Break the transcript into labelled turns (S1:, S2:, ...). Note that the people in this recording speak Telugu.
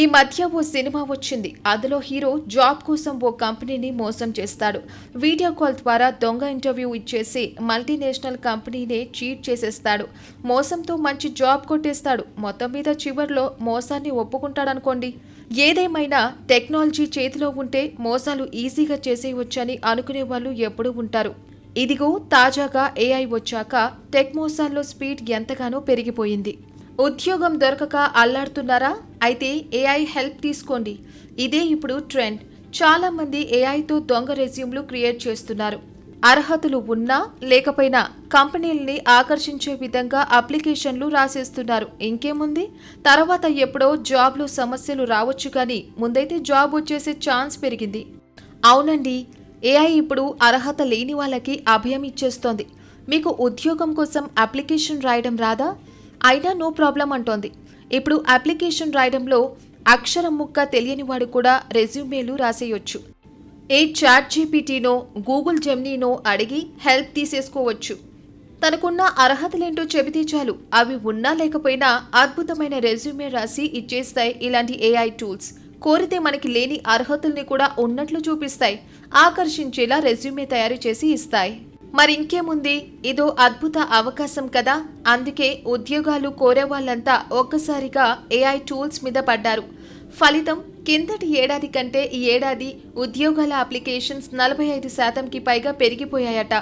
S1: ఈ మధ్య ఓ సినిమా వచ్చింది. అందులో హీరో జాబ్ కోసం ఓ కంపెనీని మోసం చేస్తాడు. వీడియో కాల్ ద్వారా దొంగ ఇంటర్వ్యూ ఇచ్చేసి మల్టీనేషనల్ కంపెనీనే చీట్ చేసేస్తాడు. మోసంతో మంచి జాబ్ కొట్టేస్తాడు. మొత్తం మీద చివర్లో మోసాన్ని ఒప్పుకుంటాడనుకోండి. ఏదేమైనా టెక్నాలజీ చేతిలో ఉంటే మోసాలు ఈజీగా చేసేయవచ్చని అనుకునే వాళ్ళు ఎప్పుడూ ఉంటారు. ఇదిగో తాజాగా ఏఐ వచ్చాక టెక్ మోసాల్లో స్పీడ్ ఎంతగానో పెరిగిపోయింది. ఉద్యోగం దొరకక అల్లాడుతున్నారా? అయితే ఏఐ హెల్ప్ తీసుకోండి. ఇదే ఇప్పుడు ట్రెండ్. చాలా మంది ఏఐతో దొంగ రెజ్యూమ్లు క్రియేట్ చేస్తున్నారు. అర్హతలు ఉన్నా లేకపోయినా కంపెనీల్ని ఆకర్షించే విధంగా అప్లికేషన్లు రాసేస్తున్నారు. ఇంకేముంది, తర్వాత ఎప్పుడో జాబ్లు సమస్యలు రావచ్చు, కానీ ముందైతే జాబ్ వచ్చేసే ఛాన్స్ పెరిగింది. అవునండి, ఏఐ ఇప్పుడు అర్హత లేని వాళ్ళకి అభయం ఇచ్చేస్తోంది. మీకు ఉద్యోగం కోసం అప్లికేషన్ రాయడం రాదా? అయినా నో ప్రాబ్లం అంటోంది. ఇప్పుడు అప్లికేషన్ రాయడంలో అక్షరం ముక్క తెలియనివాడు కూడా రెజ్యూమేలు రాసేయొచ్చు. ఏ చాట్ జీపీటీనో గూగుల్ జెమినీనో అడిగి హెల్ప్ తీసేసుకోవచ్చు. తనకున్న అర్హతలేంటో చెబితే చాలు, అవి ఉన్నా లేకపోయినా అద్భుతమైన రెజ్యూమే రాసి ఇచ్చేస్తాయి ఇలాంటి ఏఐ టూల్స్. కోరితే మనకి లేని అర్హతల్ని కూడా ఉన్నట్లు చూపిస్తాయి. ఆకర్షించేలా రెజ్యూమే తయారు చేసి ఇస్తాయి. మరింకేముంది, ఇదో అద్భుత అవకాశం కదా. అందుకే ఉద్యోగాలు కోరేవాళ్లంతా ఒక్కసారిగా ఏఐ టూల్స్ మీద పడ్డారు. ఫలితం, కిందటి ఏడాది కంటే ఈ ఏడాది ఉద్యోగాల అప్లికేషన్స్ 45%కి పైగా పెరిగిపోయాయట.